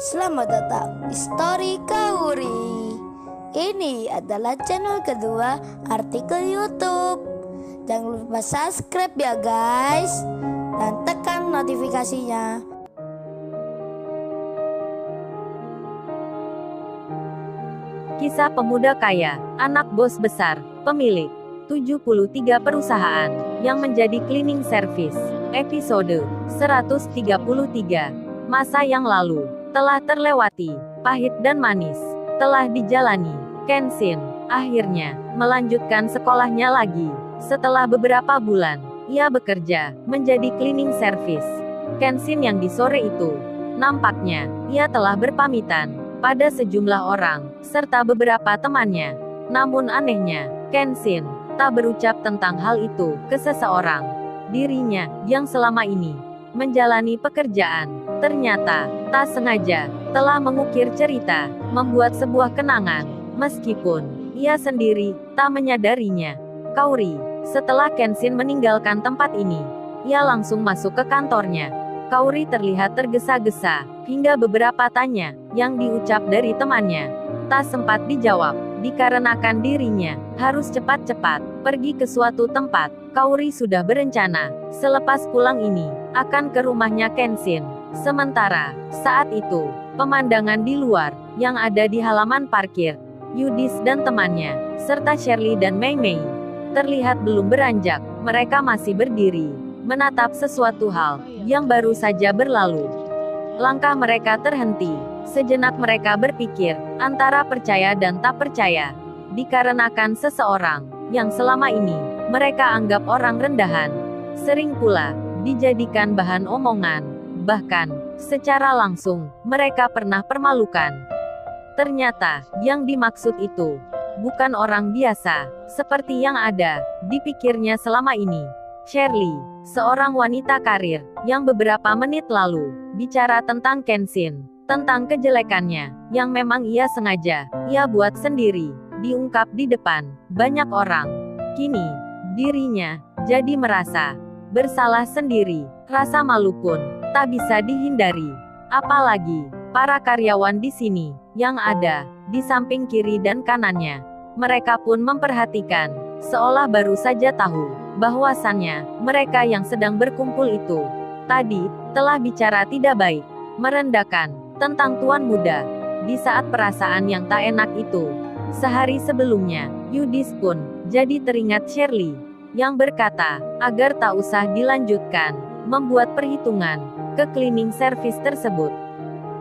Selamat datang di Story Kauri. Ini adalah channel kedua artikel YouTube. Jangan lupa subscribe ya guys, dan tekan notifikasinya. Kisah pemuda kaya, anak bos besar, pemilik 73 perusahaan, yang menjadi cleaning service. Episode 133. Masa yang lalu telah terlewati, pahit dan manis telah dijalani. Kenshin akhirnya melanjutkan sekolahnya lagi. Setelah beberapa bulan, ia bekerja menjadi cleaning service. Kenshin yang di sore itu, nampaknya ia telah berpamitan pada sejumlah orang, serta beberapa temannya. Namun anehnya, Kenshin tak berucap tentang hal itu ke seseorang. Dirinya, yang selama ini menjalani pekerjaan, ternyata tak sengaja telah mengukir cerita, membuat sebuah kenangan, meskipun ia sendiri tak menyadarinya. Kauri, setelah Kenshin meninggalkan tempat ini, ia langsung masuk ke kantornya. Kauri terlihat tergesa-gesa, hingga beberapa tanya yang diucap dari temannya tak sempat dijawab, dikarenakan dirinya harus cepat-cepat pergi ke suatu tempat. Kauri sudah berencana, selepas pulang ini, akan ke rumahnya Kenshin. Sementara saat itu, pemandangan di luar, yang ada di halaman parkir, Yudis dan temannya, serta Shirley dan Mei Mei, terlihat belum beranjak. Mereka masih berdiri, menatap sesuatu hal yang baru saja berlalu. Langkah mereka terhenti. Sejenak mereka berpikir, antara percaya dan tak percaya, dikarenakan seseorang yang selama ini mereka anggap orang rendahan, sering pula dijadikan bahan omongan, bahkan secara langsung mereka pernah permalukan. Ternyata yang dimaksud itu bukan orang biasa seperti yang ada dipikirnya selama ini. Shirley, seorang wanita karir yang beberapa menit lalu bicara tentang Kenshin, tentang kejelekannya yang memang ia sengaja ia buat sendiri, diungkap di depan banyak orang. Kini dirinya jadi merasa bersalah sendiri. Rasa malu pun tak bisa dihindari. Apalagi para karyawan di sini yang ada di samping kiri dan kanannya, mereka pun memperhatikan, seolah baru saja tahu bahwasannya mereka yang sedang berkumpul itu tadi telah bicara tidak baik, merendahkan tentang tuan muda. Di saat perasaan yang tak enak itu, sehari sebelumnya, Yudis pun jadi teringat Shirley yang berkata agar tak usah dilanjutkan membuat perhitungan ke cleaning service tersebut.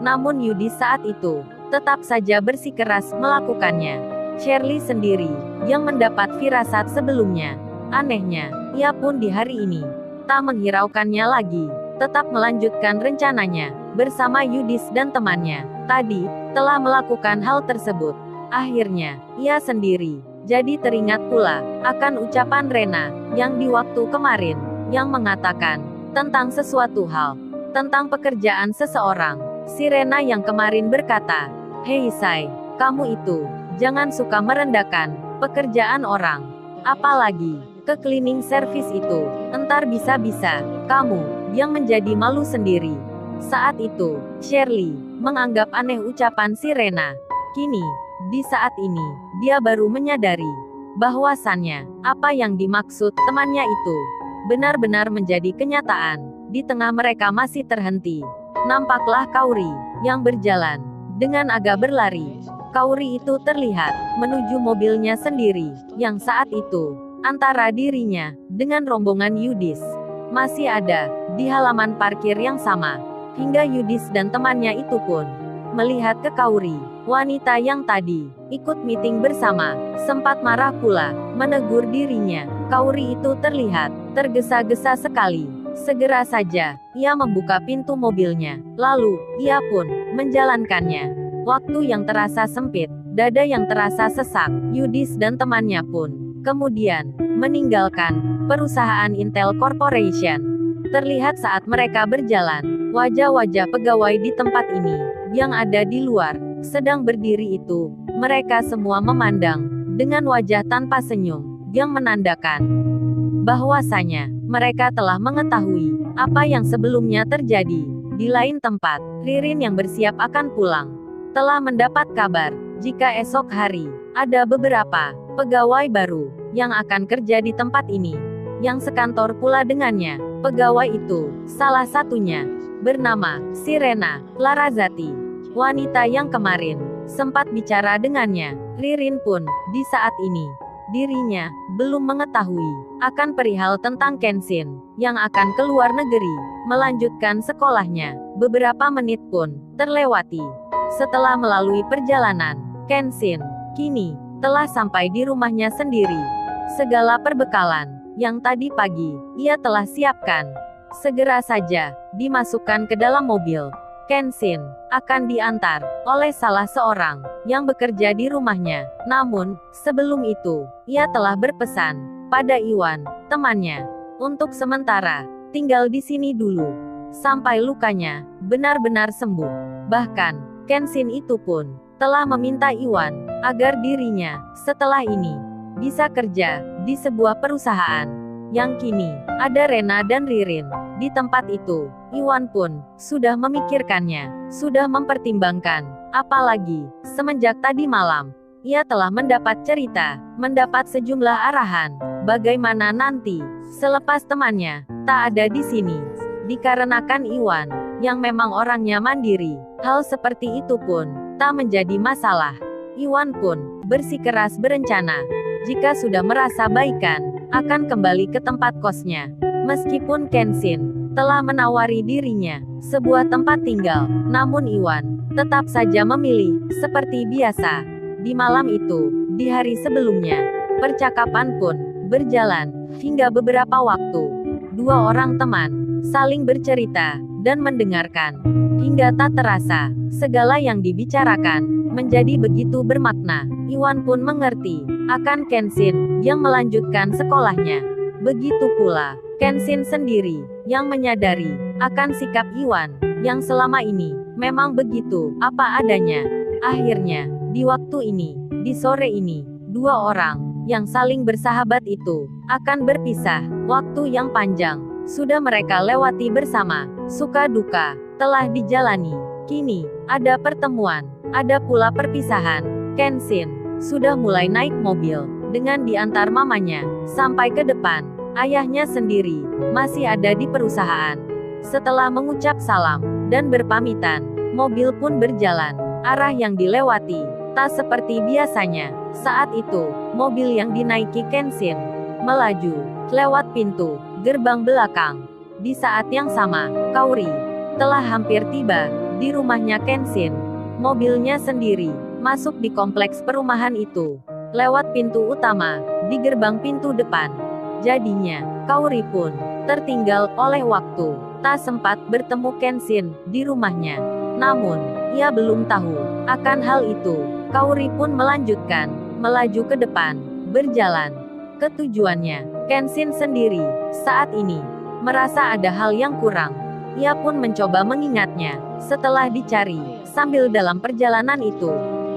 Namun Yudis saat itu tetap saja bersikeras melakukannya. Shirley sendiri yang mendapat firasat sebelumnya. Anehnya, ia pun di hari ini tak menghiraukannya lagi, tetap melanjutkan rencananya bersama Yudis dan temannya. Tadi telah melakukan hal tersebut. Akhirnya, ia sendiri jadi teringat pula akan ucapan Rena yang di waktu kemarin, yang mengatakan tentang sesuatu hal, tentang pekerjaan seseorang. Si Rena yang kemarin berkata, "Hei Sai, kamu itu jangan suka merendahkan pekerjaan orang. Apalagi ke cleaning service itu, entar bisa-bisa kamu yang menjadi malu sendiri." Saat itu, Shirley menganggap aneh ucapan si Rena. Kini, di saat ini, dia baru menyadari bahwasannya apa yang dimaksud temannya itu benar-benar menjadi kenyataan. Di tengah mereka masih terhenti, nampaklah Kauri yang berjalan dengan agak berlari. Kauri itu terlihat menuju mobilnya sendiri, yang saat itu antara dirinya dengan rombongan Yudis masih ada di halaman parkir yang sama. Hingga Yudis dan temannya itu pun melihat ke Kauri, wanita yang tadi ikut meeting bersama, sempat marah pula menegur dirinya. Kauri itu terlihat tergesa-gesa sekali. Segera saja ia membuka pintu mobilnya, lalu ia pun menjalankannya. Waktu yang terasa sempit, dada yang terasa sesak, Yudis dan temannya pun kemudian meninggalkan perusahaan Intel Corporation. Terlihat saat mereka berjalan, wajah-wajah pegawai di tempat ini yang ada di luar sedang berdiri itu, mereka semua memandang dengan wajah tanpa senyum yang menandakan bahwasanya mereka telah mengetahui apa yang sebelumnya terjadi. Di lain tempat, Ririn yang bersiap akan pulang telah mendapat kabar jika esok hari ada beberapa pegawai baru yang akan kerja di tempat ini, yang sekantor pula dengannya. Pegawai itu, salah satunya, bernama Sirena Larazati, wanita yang kemarin sempat bicara dengannya. Ririn pun, di saat ini, dirinya belum mengetahui akan perihal tentang Kenshin yang akan keluar negeri, melanjutkan sekolahnya. Beberapa menit pun terlewati. Setelah melalui perjalanan, Kenshin kini telah sampai di rumahnya sendiri. Segala perbekalan yang tadi pagi ia telah siapkan segera saja dimasukkan ke dalam mobil. Kenshin akan diantar oleh salah seorang yang bekerja di rumahnya. Namun, sebelum itu, ia telah berpesan pada Iwan, temannya, untuk sementara tinggal di sini dulu sampai lukanya benar-benar sembuh. Bahkan, Kenshin itu pun telah meminta Iwan agar dirinya setelah ini bisa kerja di sebuah perusahaan yang kini ada Rena dan Ririn di tempat itu. Iwan pun sudah memikirkannya, sudah mempertimbangkan, apalagi semenjak tadi malam ia telah mendapat cerita, mendapat sejumlah arahan bagaimana nanti selepas temannya tak ada di sini. Dikarenakan Iwan yang memang orangnya mandiri, hal seperti itu pun tak menjadi masalah. Iwan pun bersikeras berencana jika sudah merasa baikan akan kembali ke tempat kosnya. Meskipun Kenshin telah menawari dirinya sebuah tempat tinggal, namun Iwan tetap saja memilih seperti biasa. Di malam itu, di hari sebelumnya, percakapan pun berjalan hingga beberapa waktu. Dua orang teman saling bercerita dan mendengarkan hingga tak terasa segala yang dibicarakan menjadi begitu bermakna. Iwan pun mengerti akan Kenshin yang melanjutkan sekolahnya. Begitu pula Kenshin sendiri yang menyadari akan sikap Iwan yang selama ini memang begitu apa adanya. Akhirnya, di waktu ini, di sore ini, dua orang yang saling bersahabat itu akan berpisah. Waktu yang panjang sudah mereka lewati bersama, suka duka telah dijalani. Kini ada pertemuan, ada pula perpisahan. Kenshin sudah mulai naik mobil dengan diantar mamanya sampai ke depan. Ayahnya sendiri masih ada di perusahaan. Setelah mengucap salam dan berpamitan, mobil pun berjalan. Arah yang dilewati tak seperti biasanya. Saat itu, mobil yang dinaiki Kenshin melaju lewat pintu gerbang belakang. Di saat yang sama, Kaori telah hampir tiba di rumahnya Kenshin. Mobilnya sendiri masuk di kompleks perumahan itu lewat pintu utama di gerbang pintu depan. Jadinya, Kaori pun tertinggal oleh waktu, tak sempat bertemu Kenshin di rumahnya. Namun, ia belum tahu akan hal itu. Kaori pun melanjutkan melaju ke depan, berjalan ke tujuannya. Kenshin sendiri saat ini merasa ada hal yang kurang. Ia pun mencoba mengingatnya. Setelah dicari sambil dalam perjalanan itu,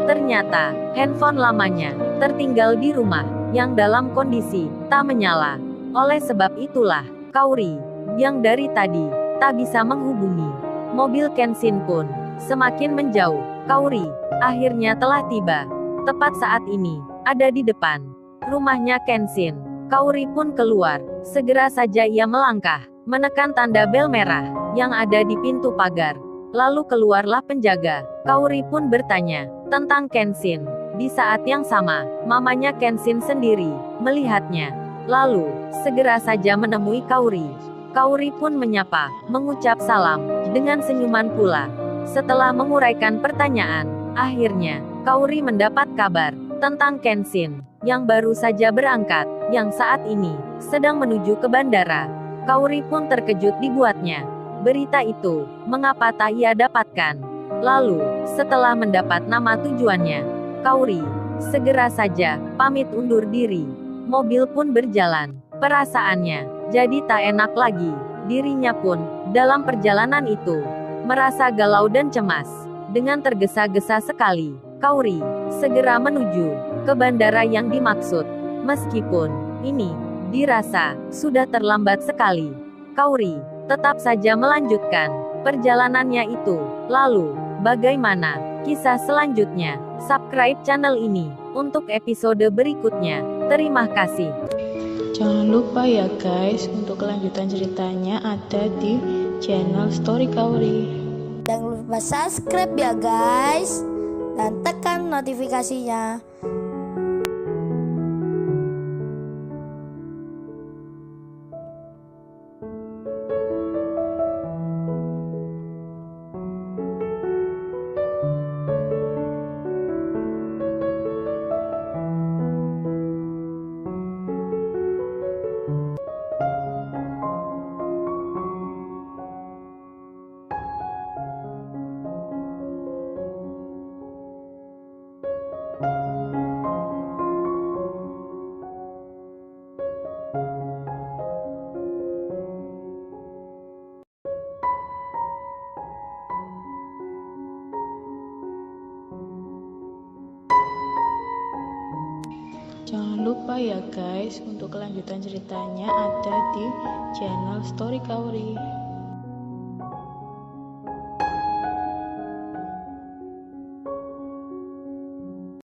ternyata handphone lamanya tertinggal di rumah yang dalam kondisi tak menyala. Oleh sebab itulah, Kaori yang dari tadi tak bisa menghubungi mobil Kenshin pun semakin menjauh. Kaori akhirnya telah tiba. Tepat saat ini, ada di depan rumahnya Kenshin. Kaori pun keluar. Segera saja ia melangkah, menekan tanda bel merah yang ada di pintu pagar. Lalu keluarlah penjaga. Kaori pun bertanya tentang Kenshin. Di saat yang sama, mamanya Kenshin sendiri melihatnya. Lalu, segera saja menemui Kaori. Kaori pun menyapa, mengucap salam, dengan senyuman pula. Setelah menguraikan pertanyaan, akhirnya, Kaori mendapat kabar tentang Kenshin yang baru saja berangkat, yang saat ini sedang menuju ke bandara. Kaori pun terkejut dibuatnya. Berita itu, mengapa tak ia dapatkan? Lalu, setelah mendapat nama tujuannya, Kaori segera saja pamit undur diri. Mobil pun berjalan. Perasaannya jadi tak enak lagi. Dirinya pun dalam perjalanan itu merasa galau dan cemas. Dengan tergesa-gesa sekali, Kaori segera menuju ke bandara yang dimaksud. Meskipun ini dirasa sudah terlambat sekali, Kaori tetap saja melanjutkan perjalanannya itu. Lalu, bagaimana kisah selanjutnya? Subscribe channel ini untuk episode berikutnya. Terima kasih. Jangan lupa ya guys, untuk kelanjutan ceritanya ada di channel Story Kauri. Jangan lupa subscribe ya guys, dan tekan notifikasinya. Jangan lupa ya guys, untuk kelanjutan ceritanya ada di channel Story Kauri.